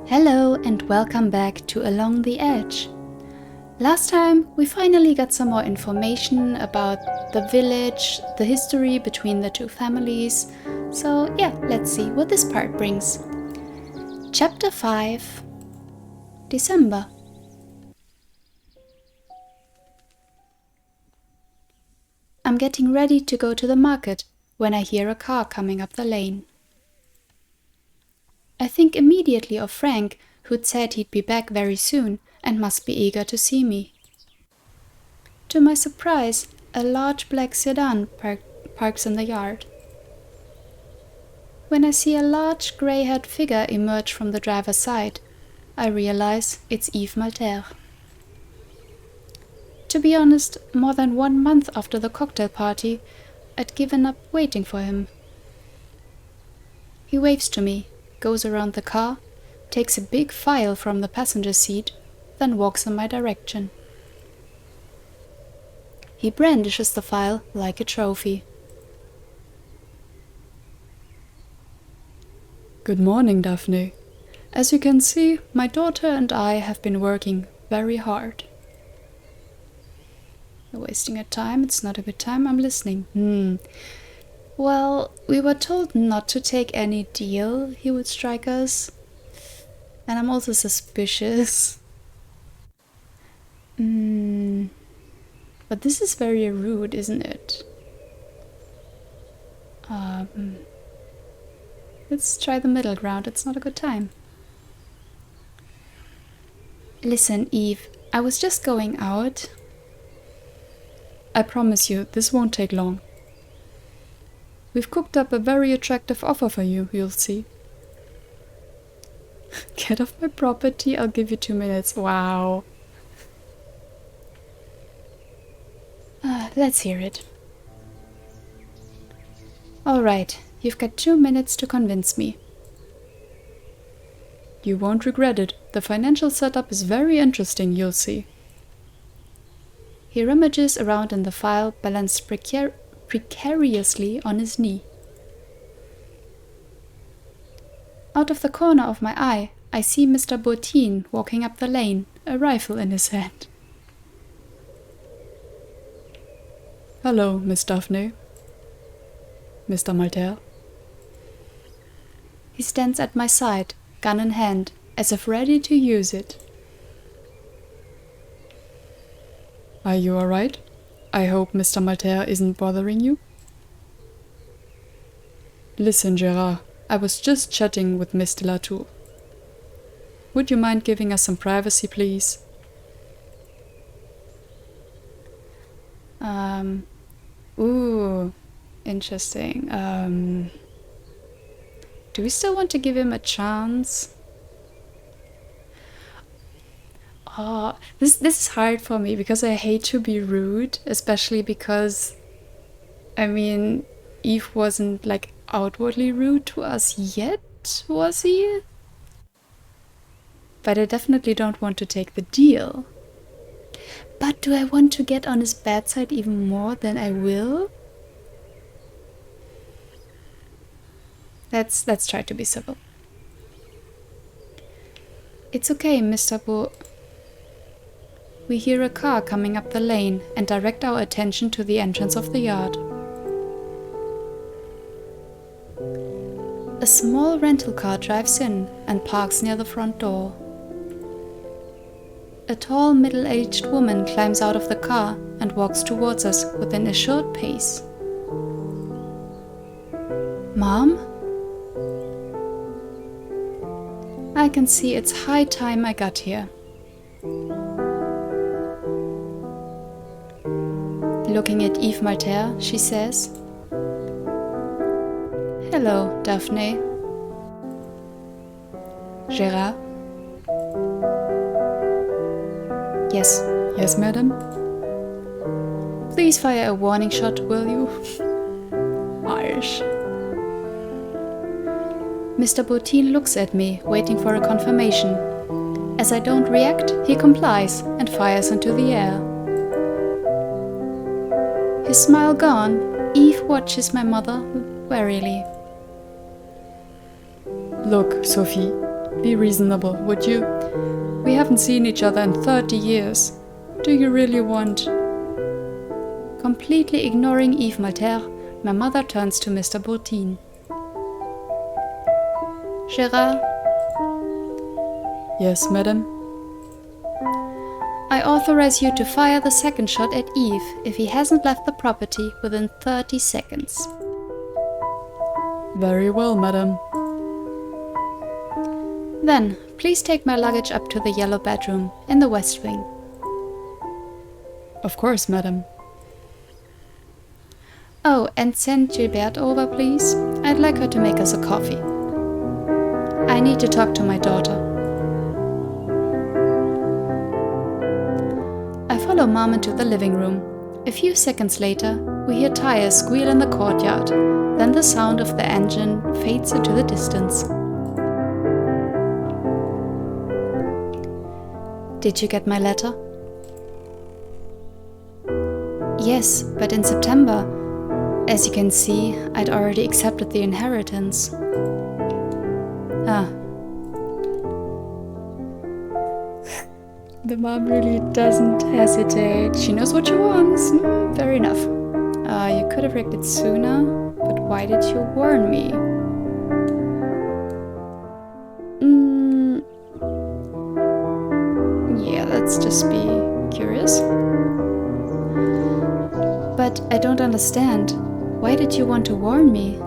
Hello and welcome back to Along the Edge. Last time we finally got some more information about the village, the history between the two families. So yeah, let's see what this part brings. Chapter 5, December. I'm getting ready to go to the market when I hear a car coming up the lane. I think immediately of Frank, who'd said he'd be back very soon and must be eager to see me. To my surprise, a large black sedan parks in the yard. When I see a large grey-haired figure emerge from the driver's side, I realize it's Yves Malter. To be honest, more than 1 month after the cocktail party, I'd given up waiting for him. He waves to me, goes around the car, takes a big file from the passenger seat, then walks in my direction. He brandishes the file like a trophy. Good morning, Daphne. As you can see, my daughter and I have been working very hard. You're wasting your time, it's not a good time, I'm listening. Well, we were told not to take any deal he would strike us. And I'm also suspicious. But this is very rude, isn't it? Let's try the middle ground, it's not a good time. Listen, Eve, I was just going out. I promise you, this won't take long. We've cooked up a very attractive offer for you, you'll see. Get off my property, I'll give you 2 minutes. Wow. Let's hear it. All right, you've got 2 minutes to convince me. You won't regret it. The financial setup is very interesting, you'll see. He rummages around in the file, balanced precariously on his knee. Out of the corner of my eye, I see Mr. Bourtine walking up the lane, a rifle in his hand. Hello, Miss Daphne. Mr. Malter. He stands at my side, gun in hand, as if ready to use it. Are you alright? I hope Mr. Malter isn't bothering you? Listen, Gerard, I was just chatting with Miss de la Tour. Would you mind giving us some privacy, please? Interesting. Do we still want to give him a chance? This is hard for me because I hate to be rude, especially because, Eve wasn't outwardly rude to us yet, was he? But I definitely don't want to take the deal. But do I want to get on his bad side even more than I will? Let's try to be civil. It's okay, Mr. We hear a car coming up the lane and direct our attention to the entrance of the yard. A small rental car drives in and parks near the front door. A tall, middle-aged woman climbs out of the car and walks towards us with an assured pace. Mom? I can see it's high time I got here. Looking at Yves Malter, she says, "Hello, Daphne." Gerard? Yes. Yes, madam? Please fire a warning shot, will you? Harsh. Mr. Bourtine looks at me, waiting for a confirmation. As I don't react, he complies and fires into the air. His smile gone, Eve watches my mother warily. Look, Sophie, be reasonable, would you? We haven't seen each other in 30 years. Do you really want... Completely ignoring Yves Malter, my mother turns to Mr. Bourtine. Gérard? Yes, madam? I authorize you to fire the second shot at Yves if he hasn't left the property within 30 seconds. Very well, madam. Then, please take my luggage up to the yellow bedroom in the west wing. Of course, madam. Oh, and send Gilberte over, please. I'd like her to make us a coffee. I need to talk to my daughter. I follow Mom into the living room. A few seconds later, we hear tires squeal in the courtyard. Then the sound of the engine fades into the distance. Did you get my letter? Yes, but in September. As you can see, I'd already accepted the inheritance. Ah. The mom really doesn't hesitate. She knows what she wants. Fair enough. You could have reacted sooner, but why did you warn me? Yeah, let's just be curious. But I don't understand. Why did you want to warn me?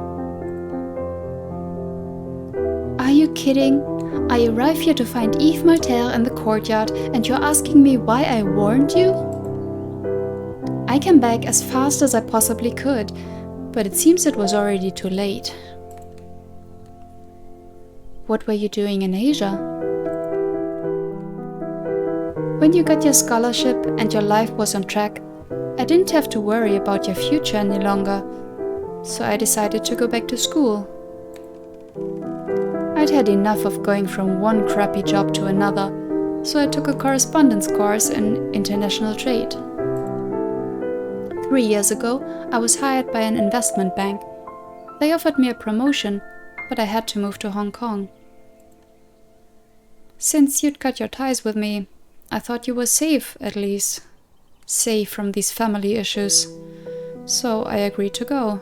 Are you kidding? I arrive here to find Yves Malter in the courtyard and you're asking me why I warned you? I came back as fast as I possibly could, but it seems it was already too late. What were you doing in Asia? When you got your scholarship and your life was on track, I didn't have to worry about your future any longer, so I decided to go back to school. I'd had enough of going from one crappy job to another, so I took a correspondence course in international trade. 3 years ago, I was hired by an investment bank. They offered me a promotion, but I had to move to Hong Kong. Since you'd cut your ties with me, I thought you were safe, at least. Safe from these family issues. So I agreed to go.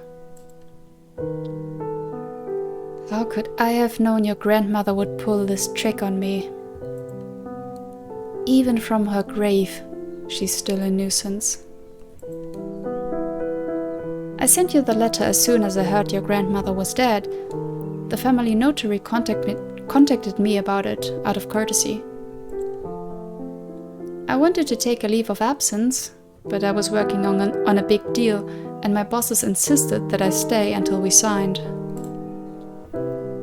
How could I have known your grandmother would pull this trick on me? Even from her grave, she's still a nuisance. I sent you the letter as soon as I heard your grandmother was dead. The family notary contacted me about it, out of courtesy. I wanted to take a leave of absence, but I was working on a big deal, and my bosses insisted that I stay until we signed.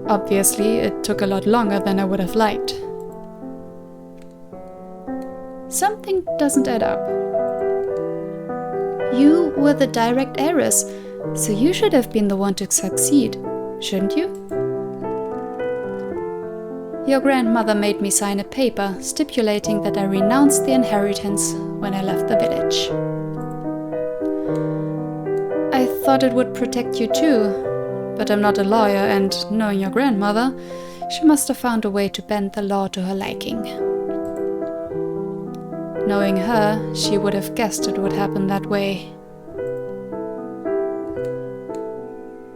Obviously, it took a lot longer than I would have liked. Something doesn't add up. You were the direct heiress, so you should have been the one to succeed, shouldn't you? Your grandmother made me sign a paper stipulating that I renounced the inheritance when I left the village. I thought it would protect you too, but I'm not a lawyer, and knowing your grandmother, she must have found a way to bend the law to her liking. Knowing her, she would have guessed it would happen that way.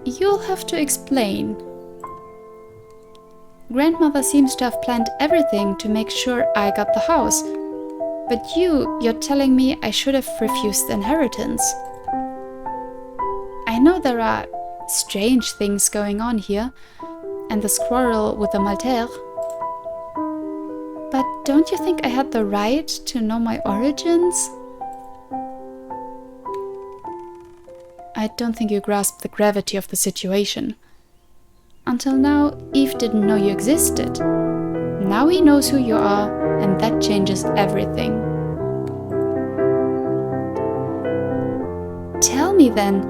You'll have to explain. Grandmother seems to have planned everything to make sure I got the house. But you're telling me I should have refused the inheritance. I know there are strange things going on here, and the quarrel with the Malter. But don't you think I had the right to know my origins? I don't think you grasp the gravity of the situation. Until now, Yves didn't know you existed. Now he knows who you are, and that changes everything. Tell me then,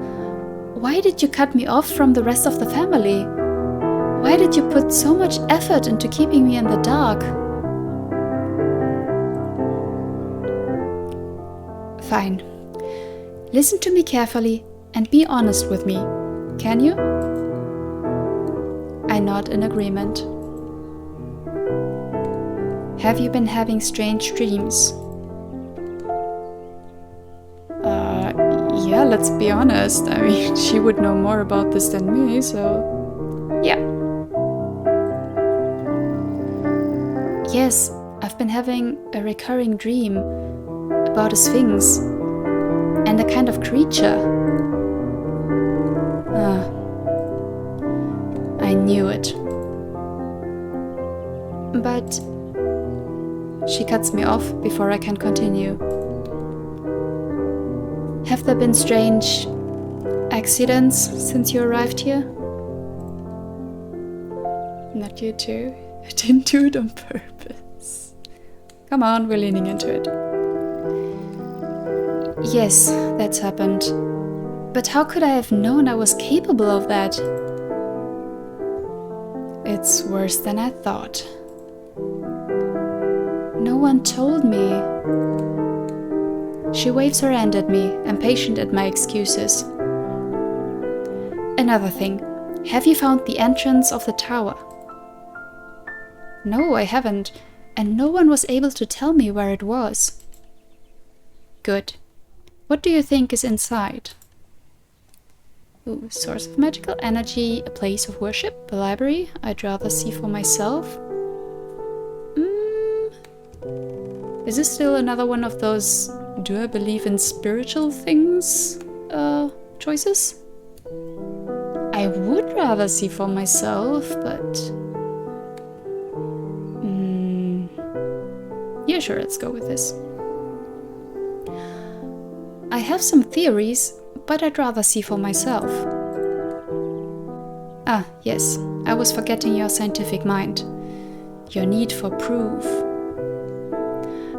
why did you cut me off from the rest of the family? Why did you put so much effort into keeping me in the dark? Fine. Listen to me carefully and be honest with me. Can you? I nod in agreement. Have you been having strange dreams? Yeah, let's be honest. I mean, she would know more about this than me, so... Yeah. Yes, I've been having a recurring dream about a sphinx and a kind of creature. I knew it. But she cuts me off before I can continue. Have there been strange accidents since you arrived here? Not you too. I didn't do it on purpose. Come on, we're leaning into it. Yes, that's happened. But how could I have known I was capable of that? It's worse than I thought. No one told me. She waves her hand at me, impatient at my excuses. Another thing. Have you found the entrance of the tower? No, I haven't, and no one was able to tell me where it was. Good. What do you think is inside? Ooh, source of magical energy, a place of worship, a library. I'd rather see for myself. Is this still another one of those do I believe in spiritual things choices? I would rather see for myself, but... Yeah, sure, let's go with this. I have some theories, but I'd rather see for myself. Ah, yes, I was forgetting your scientific mind. Your need for proof.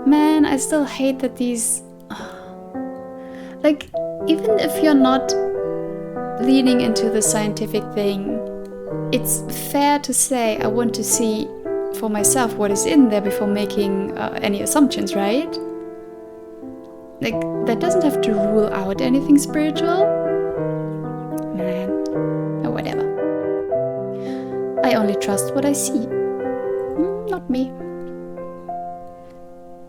Man, I still hate that these... Like, even if you're not leaning into the scientific thing, it's fair to say I want to see for myself what is in there before making any assumptions, right? Like, that doesn't have to rule out anything spiritual. Man, or whatever. I only trust what I see. Not me.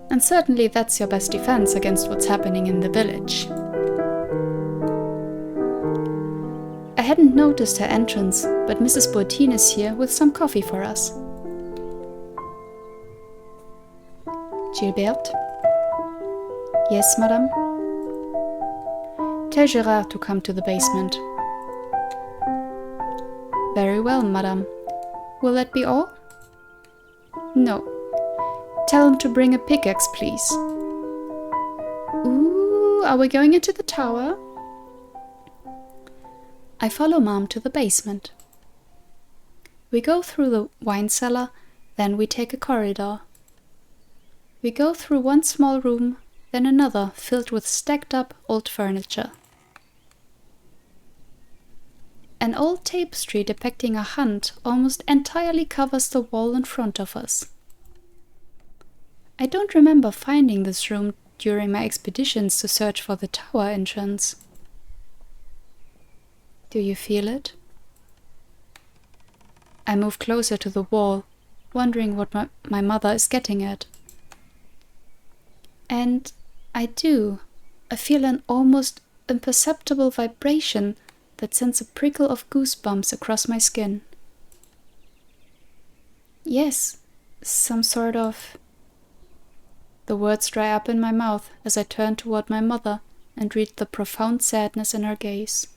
And certainly that's your best defense against what's happening in the village. I hadn't noticed her entrance, but Mrs. Bourtine is here with some coffee for us. Gilberte? Yes, madame? Tell Gérard to come to the basement. Very well, madame. Will that be all? No. Tell him to bring a pickaxe, please. Ooh, are we going into the tower? I follow Mom to the basement. We go through the wine cellar, then we take a corridor. We go through one small room, then another filled with stacked up old furniture. An old tapestry depicting a hunt almost entirely covers the wall in front of us. I don't remember finding this room during my expeditions to search for the tower entrance. Do you feel it? I move closer to the wall, wondering what my mother is getting at. And I do. I feel an almost imperceptible vibration that sends a prickle of goosebumps across my skin. Yes, some sort of... The words dry up in my mouth as I turn toward my mother and read the profound sadness in her gaze.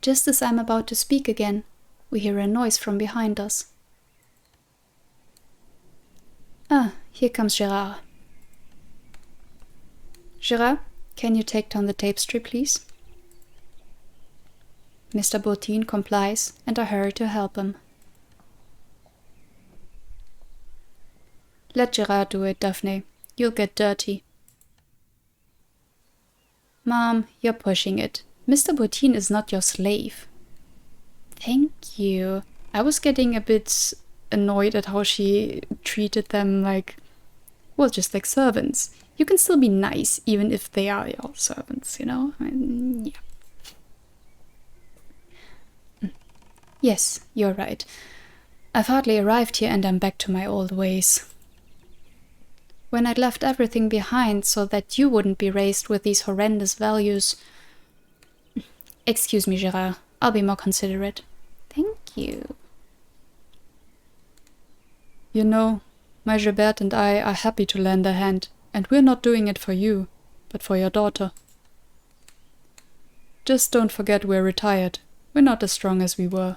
Just as I'm about to speak again, we hear a noise from behind us. Ah, here comes Gérard. Gérard, can you take down the tapestry, please? Mr. Bourtine complies, and I hurry to help him. Let Gérard do it, Daphne. You'll get dirty. Mom, you're pushing it. Mr. Bourtine is not your slave. Thank you. I was getting a bit annoyed at how she treated them like, well, just like servants. You can still be nice, even if they are your servants, you know? Yeah. Yes, you're right. I've hardly arrived here and I'm back to my old ways. When I'd left everything behind so that you wouldn't be raised with these horrendous values. Excuse me, Gerard. I'll be more considerate. Thank you. You know, my Gilberte and I are happy to lend a hand, and we're not doing it for you, but for your daughter. Just don't forget we're retired. We're not as strong as we were.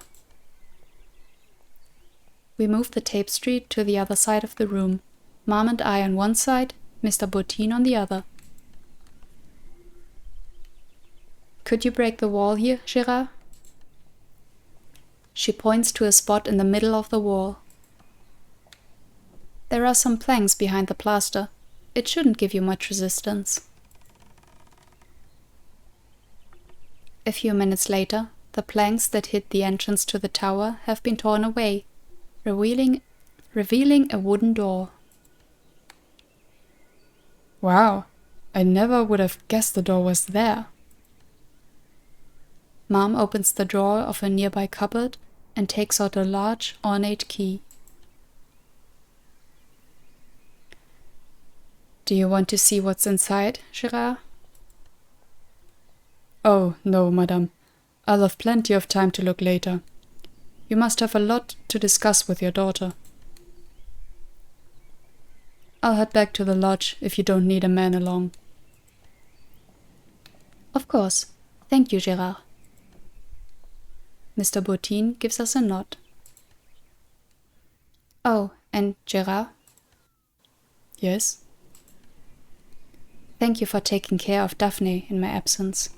We moved the tapestry to the other side of the room. Mom and I on one side, Mr. Bottine on the other. Could you break the wall here, Gerard? She points to a spot in the middle of the wall. There are some planks behind the plaster. It shouldn't give you much resistance. A few minutes later, the planks that hid the entrance to the tower have been torn away, revealing a wooden door. Wow, I never would have guessed the door was there. Mom opens the drawer of a nearby cupboard and takes out a large, ornate key. Do you want to see what's inside, Gerard? Oh, no, madame. I'll have plenty of time to look later. You must have a lot to discuss with your daughter. I'll head back to the lodge if you don't need a man along. Of course. Thank you, Gerard. Mr. Bottine gives us a nod. Oh, and Gerard? Yes? Thank you for taking care of Daphne in my absence.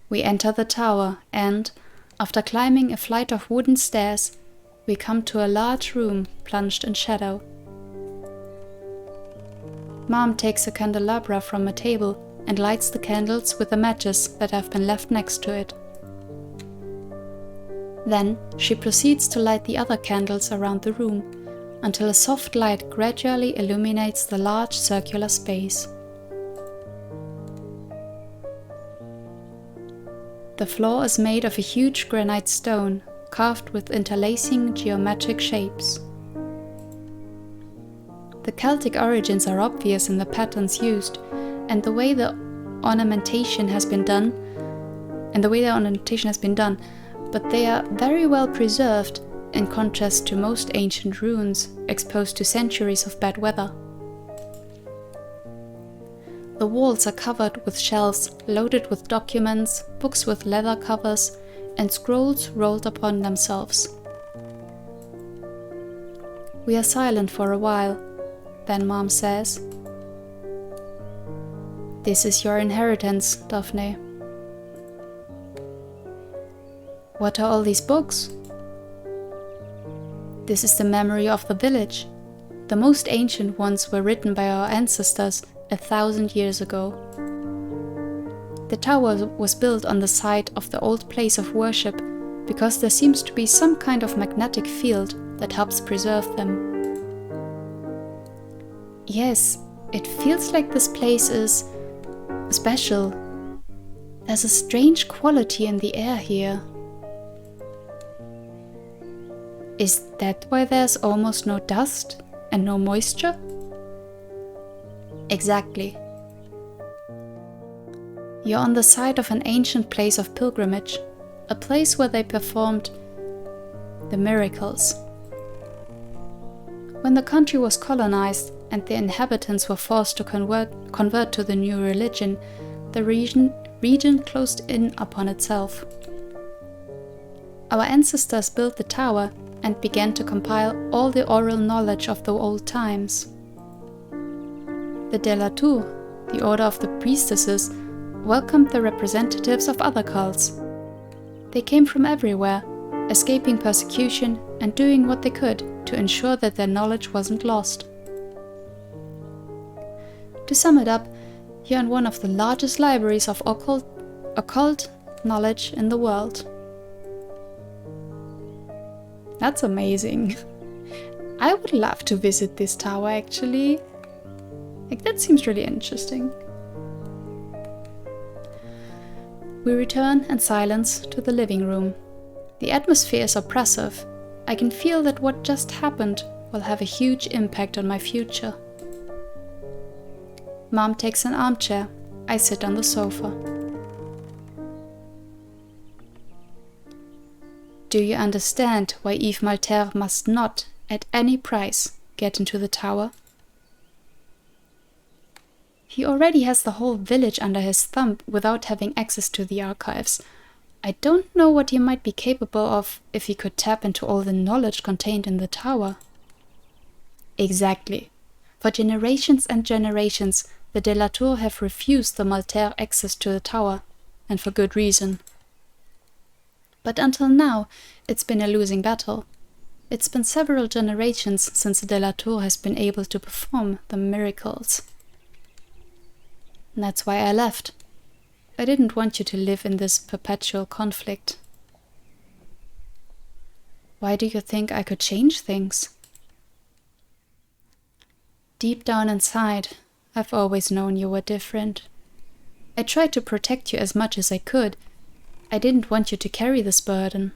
We enter the tower and, after climbing a flight of wooden stairs, we come to a large room plunged in shadow. Mom takes a candelabra from a table and lights the candles with the matches that have been left next to it. Then she proceeds to light the other candles around the room until a soft light gradually illuminates the large circular space. The floor is made of a huge granite stone, carved with interlacing geometric shapes. The Celtic origins are obvious in the patterns used, and the way the ornamentation has been done, but they are very well preserved in contrast to most ancient ruins exposed to centuries of bad weather. The walls are covered with shelves loaded with documents, books with leather covers, and scrolls rolled upon themselves. We are silent for a while, then Mom says, "This is your inheritance, Daphne." "What are all these books?" "This is the memory of the village. The most ancient ones were written by our ancestors 1,000 years ago. The tower was built on the site of the old place of worship because there seems to be some kind of magnetic field that helps preserve them." "Yes, it feels like this place is special. There's a strange quality in the air here." "Is that why there's almost no dust and no moisture?" "Exactly. You're on the site of an ancient place of pilgrimage, a place where they performed the miracles. When the country was colonized and the inhabitants were forced to convert to the new religion, the region closed in upon itself. Our ancestors built the tower and began to compile all the oral knowledge of the old times. The De la Tour, the order of the priestesses, welcomed the representatives of other cults. They came from everywhere, escaping persecution and doing what they could to ensure that their knowledge wasn't lost. To sum it up, you're in one of the largest libraries of occult knowledge in the world." That's amazing. I would love to visit this tower, actually. Like, that seems really interesting. We return in silence to the living room. The atmosphere is oppressive. I can feel that what just happened will have a huge impact on my future. Mom takes an armchair. I sit on the sofa. Do you understand why Yves Malter must not, at any price, get into the tower? He already has the whole village under his thumb without having access to the archives. I don't know what he might be capable of if he could tap into all the knowledge contained in the tower. Exactly. For generations and generations, the de la Tour have refused the Malter access to the tower, and for good reason. But until now, it's been a losing battle. It's been several generations since the de la Tour has been able to perform the miracles. And that's why I left. I didn't want you to live in this perpetual conflict. Why do you think I could change things? Deep down inside, I've always known you were different. I tried to protect you as much as I could. I didn't want you to carry this burden.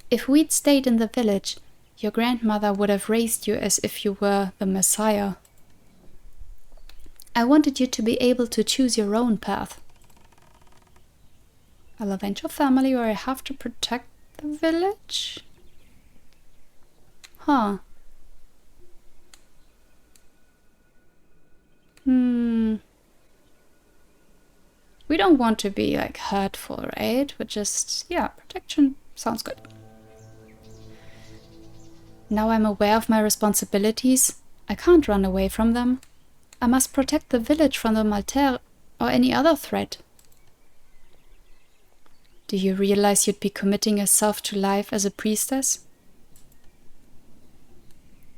If we'd stayed in the village, your grandmother would have raised you as if you were the Messiah. I wanted you to be able to choose your own path. I'll avenge your family or I have to protect the village? Huh. We don't want to be like hurtful, right? But just, yeah, protection sounds good. Now I'm aware of my responsibilities. I can't run away from them. I must protect the village from the Malter or any other threat. Do you realize you'd be committing yourself to life as a priestess?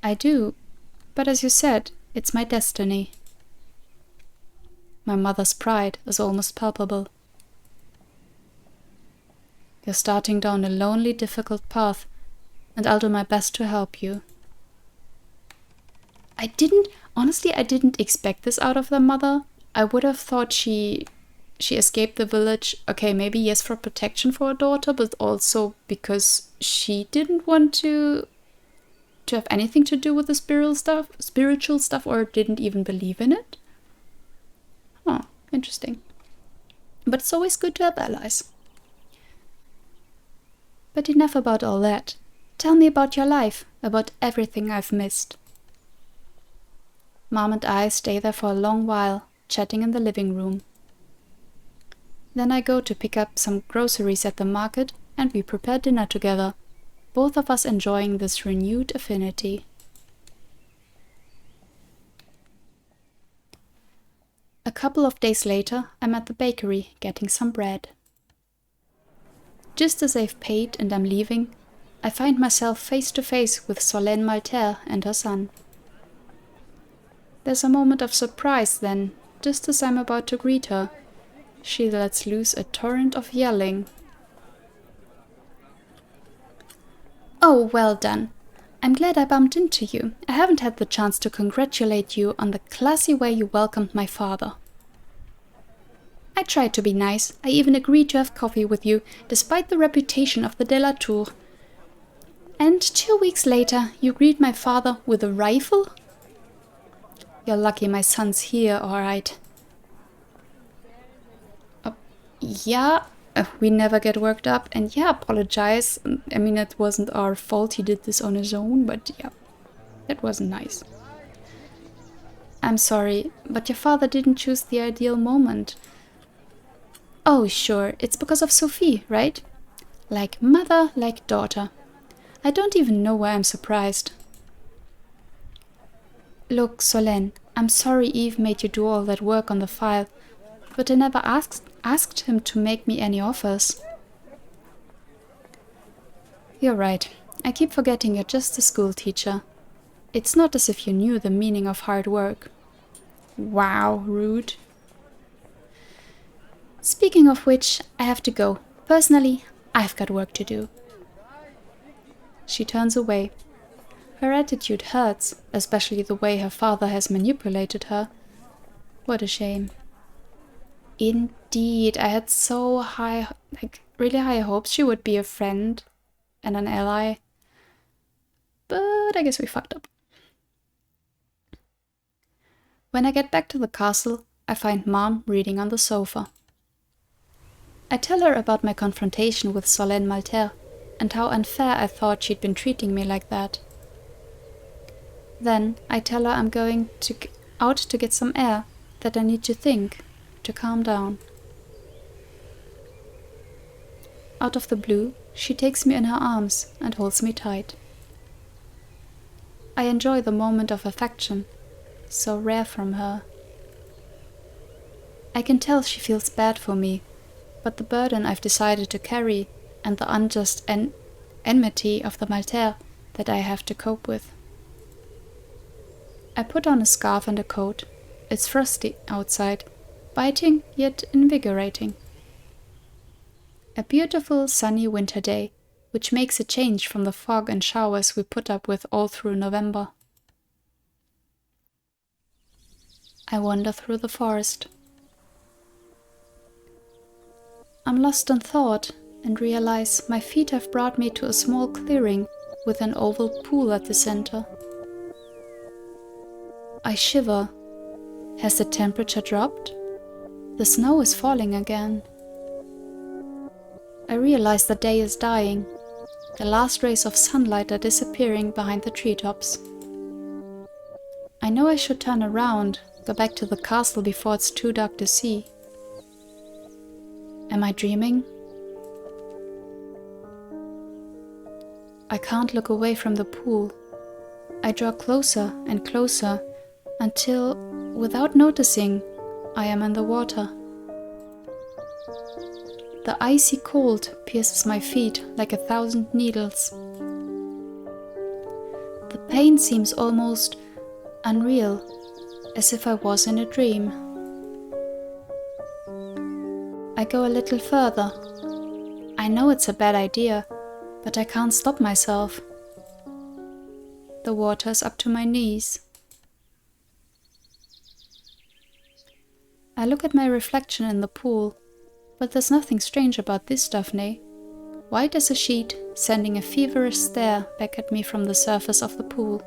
I do, but as you said, it's my destiny. My mother's pride is almost palpable. You're starting down a lonely, difficult path, and I'll do my best to help you. Honestly, I didn't expect this out of the mother. I would have thought she escaped the village, okay, maybe yes, for protection for her daughter, but also because she didn't want to have anything to do with the spiritual stuff, or didn't even believe in it. Oh, interesting. But it's always good to have allies. But enough about all that. Tell me about your life, about everything I've missed. Mom and I stay there for a long while, chatting in the living room. Then I go to pick up some groceries at the market and we prepare dinner together, both of us enjoying this renewed affinity. A couple of days later, I'm at the bakery getting some bread. Just as I've paid and I'm leaving, I find myself face to face with Solène Malter and her son. There's a moment of surprise then, just as I'm about to greet her. She lets loose a torrent of yelling. Oh, well done. I'm glad I bumped into you. I haven't had the chance to congratulate you on the classy way you welcomed my father. I tried to be nice. I even agreed to have coffee with you, despite the reputation of the de la Tour. And 2 weeks later, you greet my father with a rifle? You're lucky my son's here, all right. Yeah, we never get worked up, and yeah, apologize. I mean, it wasn't our fault, he did this on his own, but yeah, that wasn't nice. I'm sorry, but your father didn't choose the ideal moment. Oh, sure, it's because of Sophie, right? Like mother, like daughter. I don't even know why I'm surprised. Look, Solène, I'm sorry Yves made you do all that work on the file, but I never asked him to make me any offers. You're right. I keep forgetting you're just a school teacher. It's not as if you knew the meaning of hard work. Wow, rude. Speaking of which, I have to go. Personally, I've got work to do. She turns away. Her attitude hurts, especially the way her father has manipulated her. What a shame. In indeed. I had so really high hopes she would be a friend and an ally. But I guess we fucked up. When I get back to the castle, I find Mom reading on the sofa. I tell her about my confrontation with Solène Malter and how unfair I thought she'd been treating me like that. Then I tell her I'm going out to get some air, that I need to think, to calm down. Out of the blue, she takes me in her arms and holds me tight. I enjoy the moment of affection, so rare from her. I can tell she feels bad for me, but the burden I've decided to carry and the unjust enmity of the Malter that I have to cope with. I put on a scarf and a coat. It's frosty outside, biting yet invigorating. A beautiful sunny winter day, which makes a change from the fog and showers we put up with all through November. I wander through the forest. I'm lost in thought and realize my feet have brought me to a small clearing with an oval pool at the center. I shiver. Has the temperature dropped? The snow is falling again. I realize the day is dying. The last rays of sunlight are disappearing behind the treetops. I know I should turn around, go back to the castle before it's too dark to see. Am I dreaming? I can't look away from the pool. I draw closer and closer until, without noticing, I am in the water. The icy cold pierces my feet like 1,000 needles. The pain seems almost unreal, as if I was in a dream. I go a little further. I know it's a bad idea, but I can't stop myself. The water is up to my knees. I look at my reflection in the pool, but there's nothing strange about this Daphne. White as a sheet, sending a feverish stare back at me from the surface of the pool.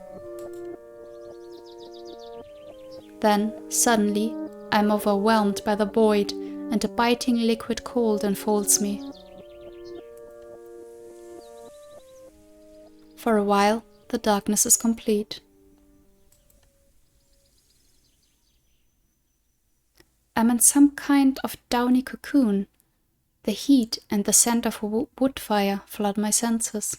Then, suddenly, I'm overwhelmed by the void, and a biting liquid cold enfolds me. For a while, the darkness is complete. I'm in some kind of downy cocoon. The heat and the scent of a wood fire flood my senses.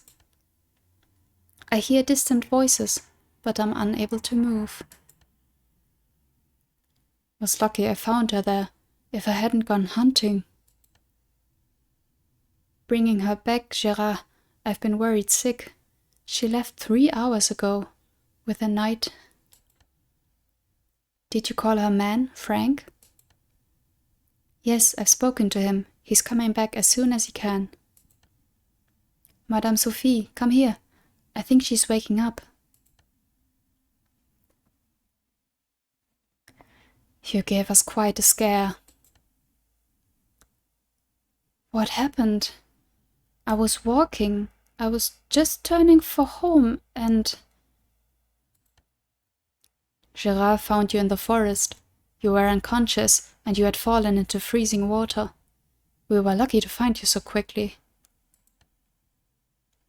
I hear distant voices, but I'm unable to move. Was lucky I found her there. If I hadn't gone hunting. Bringing her back, Gérard, I've been worried sick. She left 3 hours ago, with a knight. Did you call her man, Frank? Yes, I've spoken to him. He's coming back as soon as he can. Madame Sophie, come here. I think she's waking up. You gave us quite a scare. What happened? I was walking. I was just turning for home and... Gérard found you in the forest. You were unconscious and you had fallen into freezing water. We were lucky to find you so quickly.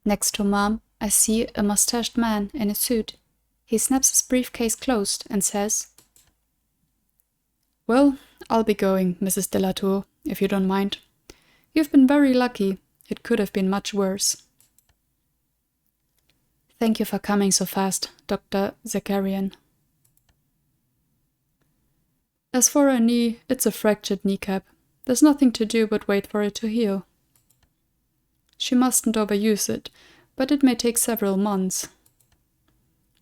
Next to Mom, I see a mustached man in a suit. He snaps his briefcase closed and says, "Well, I'll be going, Mrs. de la Tour, if you don't mind. You've been very lucky. It could have been much worse." Thank you for coming so fast, Dr. Zakarian. As for her knee, it's a fractured kneecap. There's nothing to do but wait for it to heal. She mustn't overuse it, but it may take several months.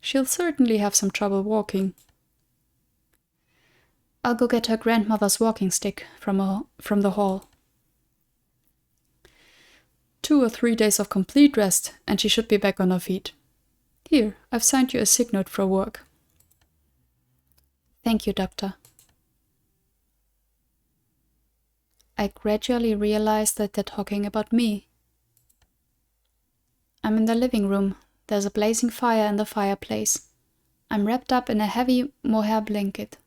She'll certainly have some trouble walking. I'll go get her grandmother's walking stick from the hall. 2 or 3 days of complete rest, and she should be back on her feet. Here, I've signed you a sick note for work. Thank you, Doctor. I gradually realized that they're talking about me. I'm in the living room. There's a blazing fire in the fireplace. I'm wrapped up in a heavy mohair blanket.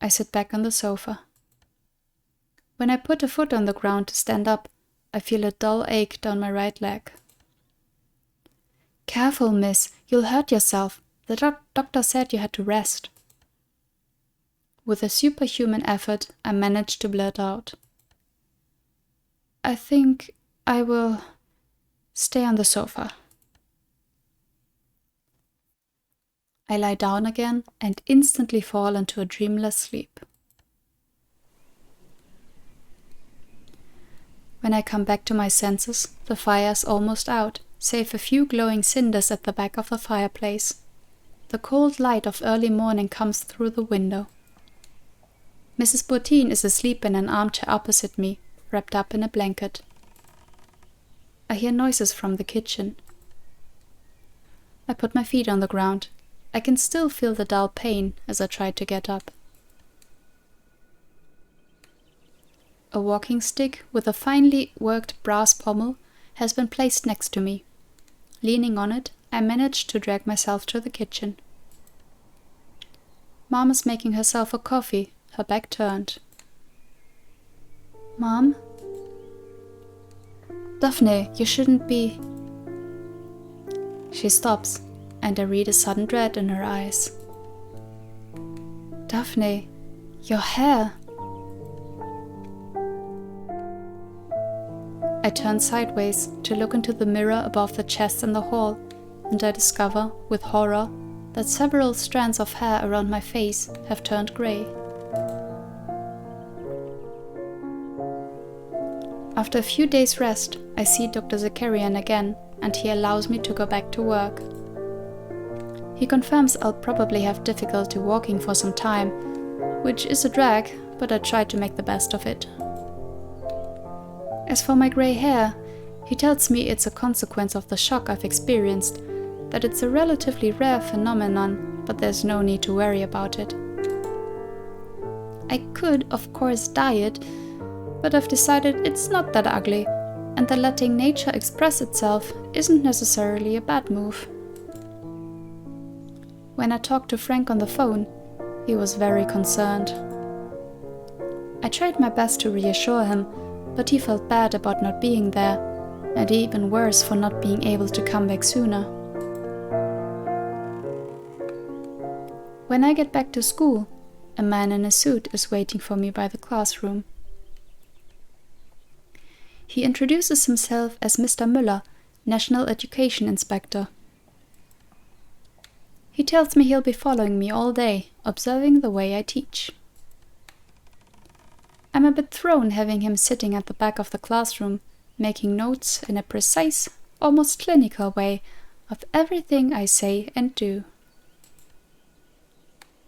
I sit back on the sofa. When I put a foot on the ground to stand up, I feel a dull ache down my right leg. "Careful, miss, you'll hurt yourself. The doctor said you had to rest." With a superhuman effort, I managed to blurt out, "I think I will stay on the sofa." I lie down again and instantly fall into a dreamless sleep. When I come back to my senses, the fire is almost out, save a few glowing cinders at the back of the fireplace. The cold light of early morning comes through the window. Mrs. Bourtine is asleep in an armchair opposite me, wrapped up in a blanket. I hear noises from the kitchen. I put my feet on the ground. I can still feel the dull pain as I try to get up. A walking stick with a finely worked brass pommel has been placed next to me. Leaning on it, I manage to drag myself to the kitchen. Mom is making herself a coffee, her back turned. "Mom? Daphne, you shouldn't be..." She stops, and I read a sudden dread in her eyes. "Daphne, your hair..." I turn sideways to look into the mirror above the chest in the hall, and I discover, with horror, that several strands of hair around my face have turned grey. After a few days' rest, I see Dr. Zakarian again, and he allows me to go back to work. He confirms I'll probably have difficulty walking for some time, which is a drag, but I try to make the best of it. As for my grey hair, he tells me it's a consequence of the shock I've experienced, that it's a relatively rare phenomenon, but there's no need to worry about it. I could, of course, dye it, but I've decided it's not that ugly, and that letting nature express itself isn't necessarily a bad move. When I talked to Frank on the phone, he was very concerned. I tried my best to reassure him, but he felt bad about not being there, and even worse for not being able to come back sooner. When I get back to school, a man in a suit is waiting for me by the classroom. He introduces himself as Mr. Müller, National Education Inspector. He tells me he'll be following me all day, observing the way I teach. I'm a bit thrown having him sitting at the back of the classroom, making notes in a precise, almost clinical way of everything I say and do.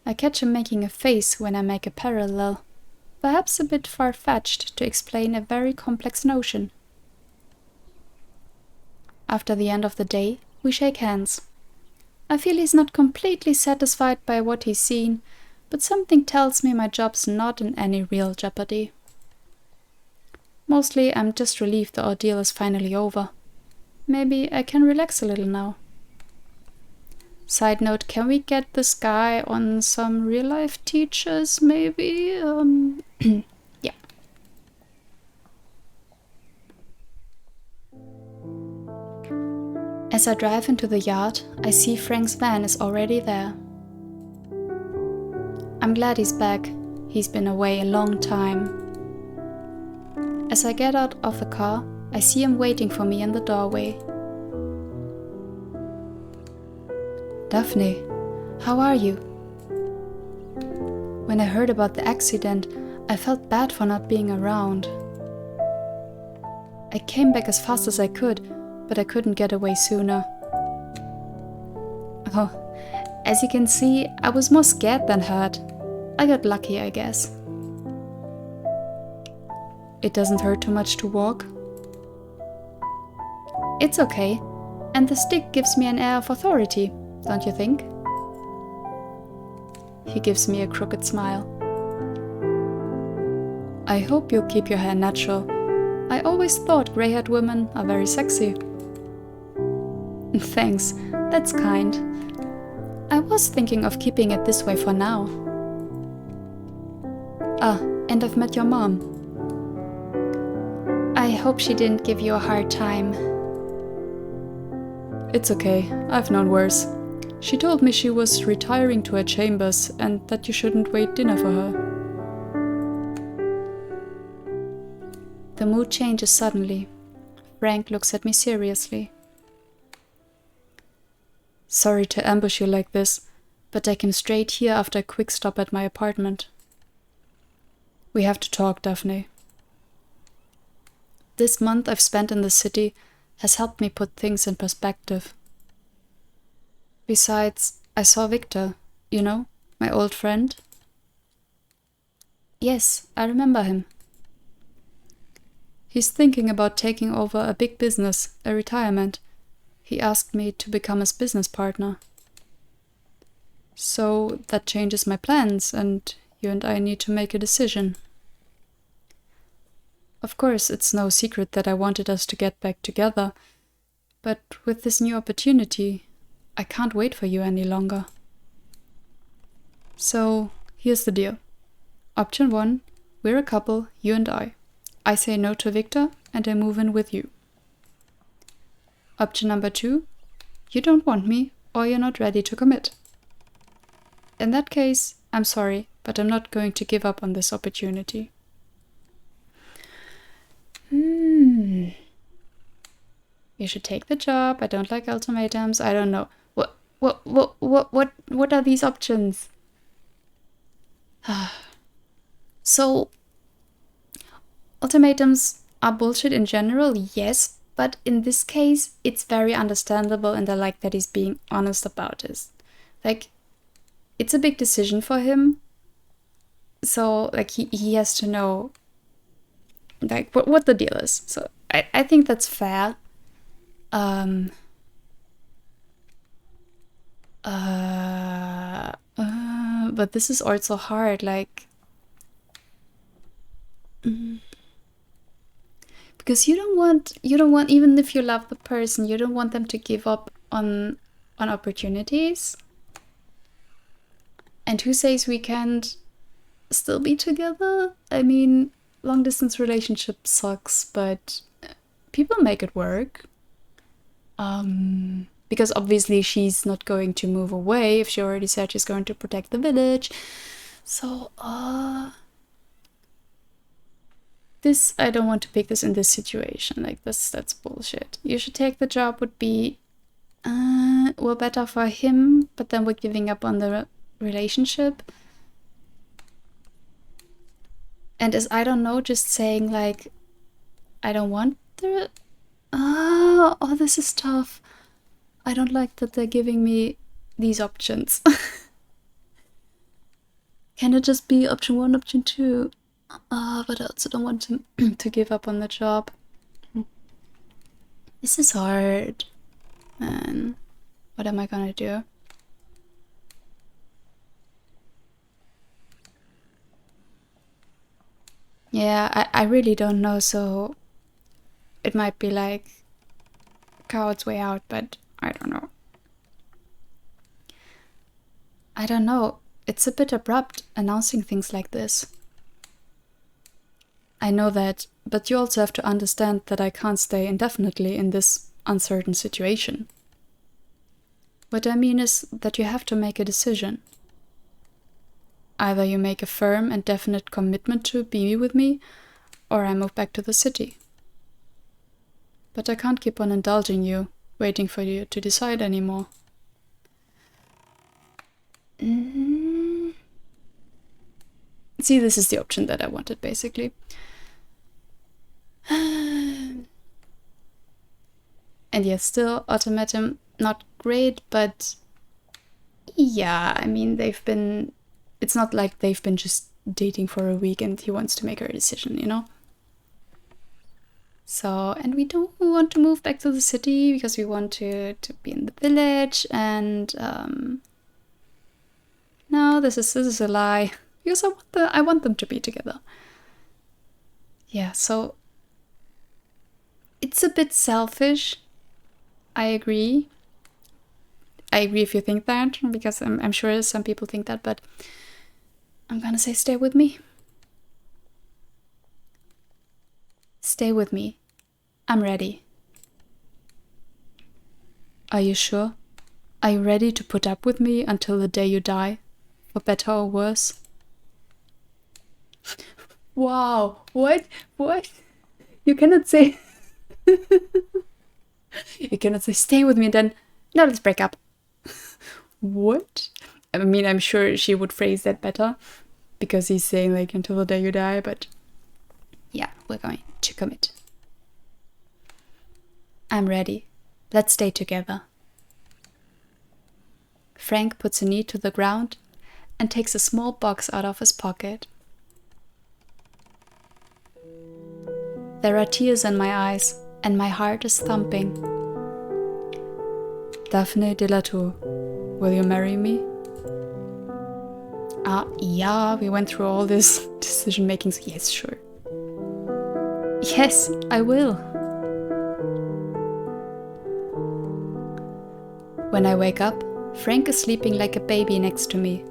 I catch him making a face when I make a parallel, perhaps a bit far-fetched to explain a very complex notion. After the end of the day, we shake hands. I feel he's not completely satisfied by what he's seen, but something tells me my job's not in any real jeopardy. Mostly, I'm just relieved the ordeal is finally over. Maybe I can relax a little now. Side note, can we get this guy on some real-life teachers, maybe? Yeah. As I drive into the yard, I see Frank's van is already there. I'm glad he's back. He's been away a long time. As I get out of the car, I see him waiting for me in the doorway. "Daphne, how are you?" When I heard about the accident, I felt bad for not being around. I came back as fast as I could, but I couldn't get away sooner. Oh, as you can see, I was more scared than hurt. I got lucky, I guess. It doesn't hurt too much to walk? It's okay, and the stick gives me an air of authority, don't you think? He gives me a crooked smile. I hope you'll keep your hair natural. I always thought grey-haired women are very sexy. Thanks, that's kind. I was thinking of keeping it this way for now. Ah, and I've met your mom. I hope she didn't give you a hard time. It's okay, I've known worse. She told me she was retiring to her chambers and that you shouldn't wait dinner for her. The mood changes suddenly. Frank looks at me seriously. Sorry to ambush you like this, but I came straight here after a quick stop at my apartment. We have to talk, Daphne. This month I've spent in the city has helped me put things in perspective. Besides, I saw Victor, you know, my old friend. Yes, I remember him. He's thinking about taking over a big business, a retirement. He asked me to become his business partner. So that changes my plans, and you and I need to make a decision. Of course, it's no secret that I wanted us to get back together, but with this new opportunity, I can't wait for you any longer. So, here's the deal. Option 1, we're a couple, you and I. I say no to Victor, and I move in with you. Option number 2, you don't want me, or you're not ready to commit. In that case, I'm sorry, but I'm not going to give up on this opportunity. You should take the job. I don't like ultimatums. I don't know. What are these options? So, ultimatums are bullshit in general, yes, but in this case, it's very understandable, and I like that he's being honest about it. Like, it's a big decision for him, so, like, he has to know, like, what the deal is. So, I think that's fair. But this is also hard, like, because you don't want, even if you love the person, you don't want them to give up on opportunities. And who says we can't still be together? I mean, long distance relationship sucks, but people make it work. Because obviously she's not going to move away if she already said she's going to protect the village. So, this, I don't want to pick this in this situation. Like, that's bullshit. You should take the job would be, well, better for him, but then we're giving up on the relationship. And as I don't know, just saying, like, I don't want the... Oh, this is tough. I don't like that they're giving me these options. Can it just be option 1, option 2? But I also don't want to give up on the job. This is hard. Man, what am I gonna do? Yeah, I really don't know, so it might be like coward's way out, but I don't know. I don't know. It's a bit abrupt announcing things like this. I know that, but you also have to understand that I can't stay indefinitely in this uncertain situation. What I mean is that you have to make a decision. Either you make a firm and definite commitment to be with me, or I move back to the city. But I can't keep on indulging you, waiting for you to decide anymore. See, this is the option that I wanted, basically. And yes, still, ultimatum, not great, but yeah, I mean, it's not like they've been just dating for a week and he wants to make her a decision, you know? So, and we don't want to move back to the city because we want to be in the village, and no, this is a lie, because I want them to be together. Yeah, so it's a bit selfish. I agree. I agree if you think that, because I'm sure some people think that, but I'm gonna say stay with me. Stay with me. I'm ready. Are you sure? Are you ready to put up with me until the day you die? For better or worse? Wow, what? You cannot say... You cannot say stay with me and then, no, let's break up. What? I mean, I'm sure she would phrase that better, because he's saying like until the day you die, but yeah, we're going to commit. I'm ready. Let's stay together. Frank puts a knee to the ground and takes a small box out of his pocket. There are tears in my eyes and my heart is thumping. Daphne de la Tour, will you marry me? Yeah, we went through all this decision making. So yes, sure. Yes, I will. When I wake up, Frank is sleeping like a baby next to me.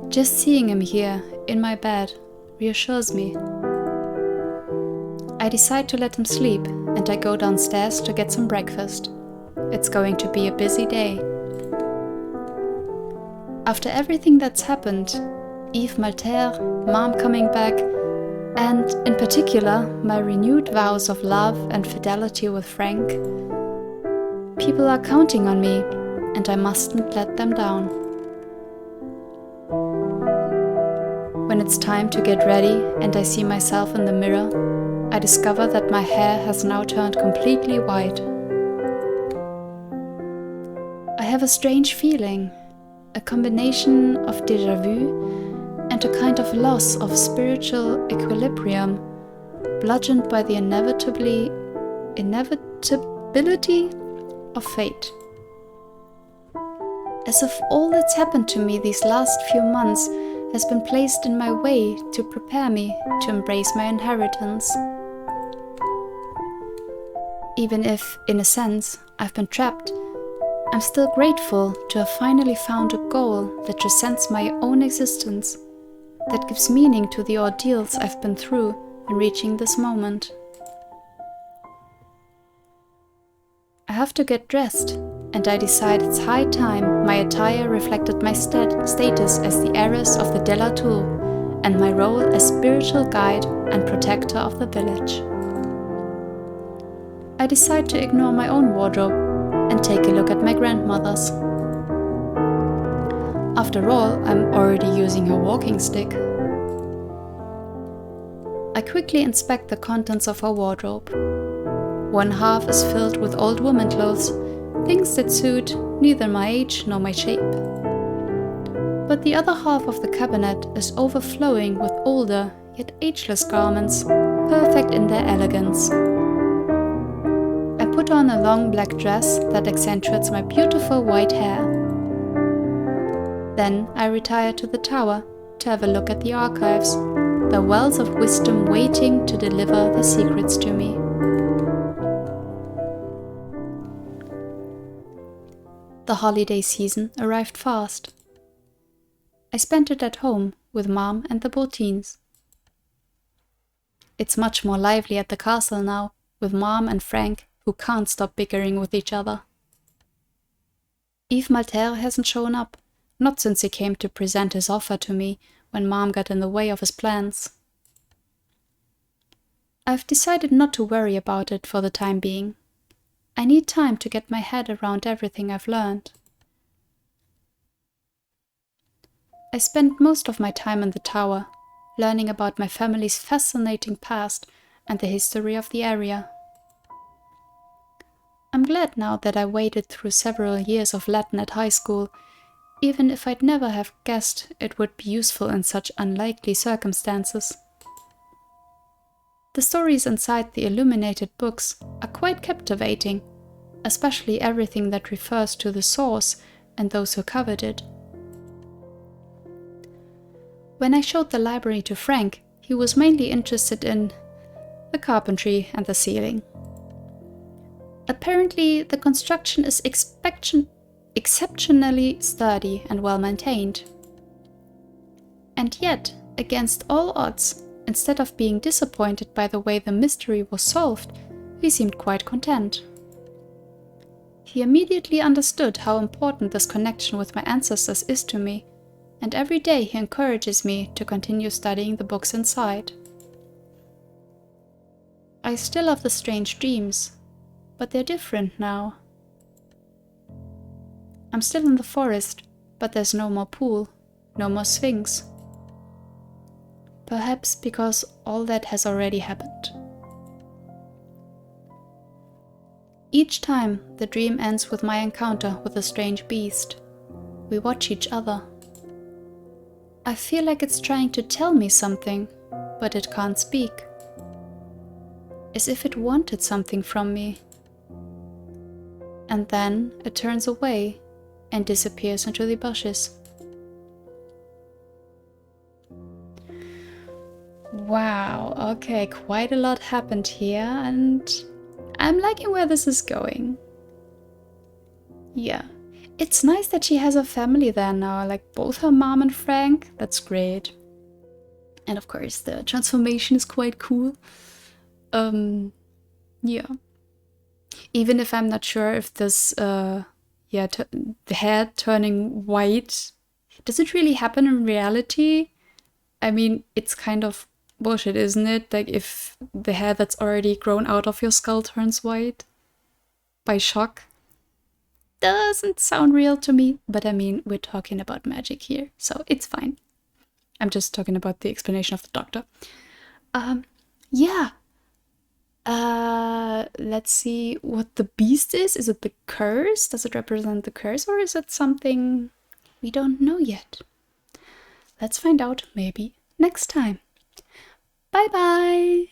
Just seeing him here, in my bed, reassures me. I decide to let him sleep and I go downstairs to get some breakfast. It's going to be a busy day. After everything that's happened, Yves Malter, Mom coming back, and in particular my renewed vows of love and fidelity with Frank, people are counting on me and I mustn't let them down. When it's time to get ready and I see myself in the mirror, I discover that my hair has now turned completely white. I have a strange feeling, a combination of déjà vu and a kind of loss of spiritual equilibrium, bludgeoned by the inevitability of fate. As if all that's happened to me these last few months has been placed in my way to prepare me to embrace my inheritance. Even if, in a sense, I've been trapped, I'm still grateful to have finally found a goal that transcends my own existence, that gives meaning to the ordeals I've been through in reaching this moment. I have to get dressed, and I decide it's high time my attire reflected my status as the heiress of the de la Tour and my role as spiritual guide and protector of the village. I decide to ignore my own wardrobe and take a look at my grandmother's. After all, I'm already using her walking stick. I quickly inspect the contents of her wardrobe. One half is filled with old woman clothes, things that suit neither my age nor my shape. But the other half of the cabinet is overflowing with older, yet ageless garments, perfect in their elegance. I put on a long black dress that accentuates my beautiful white hair. Then I retire to the tower to have a look at the archives, the wells of wisdom waiting to deliver their secrets to me. The holiday season arrived fast. I spent it at home with Mom and the Boltines. It's much more lively at the castle now, with Mom and Frank, who can't stop bickering with each other. Yves Malter hasn't shown up, not since he came to present his offer to me when Mom got in the way of his plans. I've decided not to worry about it for the time being. I need time to get my head around everything I've learned. I spent most of my time in the tower, learning about my family's fascinating past and the history of the area. I'm glad now that I waded through several years of Latin at high school, even if I'd never have guessed it would be useful in such unlikely circumstances. The stories inside the illuminated books are quite captivating, especially everything that refers to the source and those who covered it. When I showed the library to Frank, he was mainly interested in the carpentry, and the ceiling. Apparently, the construction is exceptionally sturdy and well maintained. And yet, against all odds, instead of being disappointed by the way the mystery was solved, he seemed quite content. He immediately understood how important this connection with my ancestors is to me, and every day he encourages me to continue studying the books inside. I still have the strange dreams, but they're different now. I'm still in the forest, but there's no more pool, no more sphinx. Perhaps because all that has already happened. Each time the dream ends with my encounter with a strange beast. We watch each other. I feel like it's trying to tell me something, but it can't speak. As if it wanted something from me. And then it turns away and disappears into the bushes. Wow, okay, quite a lot happened here, and I'm liking where this is going. Yeah, it's nice that she has a family there now, like both her mom and Frank. That's great. And of course, the transformation is quite cool. Yeah. Even if I'm not sure if this, the hair turning white, does it really happen in reality? I mean, it's kind of bullshit, isn't it? Like, if the hair that's already grown out of your skull turns white by shock. Doesn't sound real to me, but I mean, we're talking about magic here, so it's fine. I'm just talking about the explanation of the doctor. Yeah. Let's see what the beast is. Is it the curse? Does it represent the curse, or is it something we don't know yet? Let's find out maybe next time. Bye bye!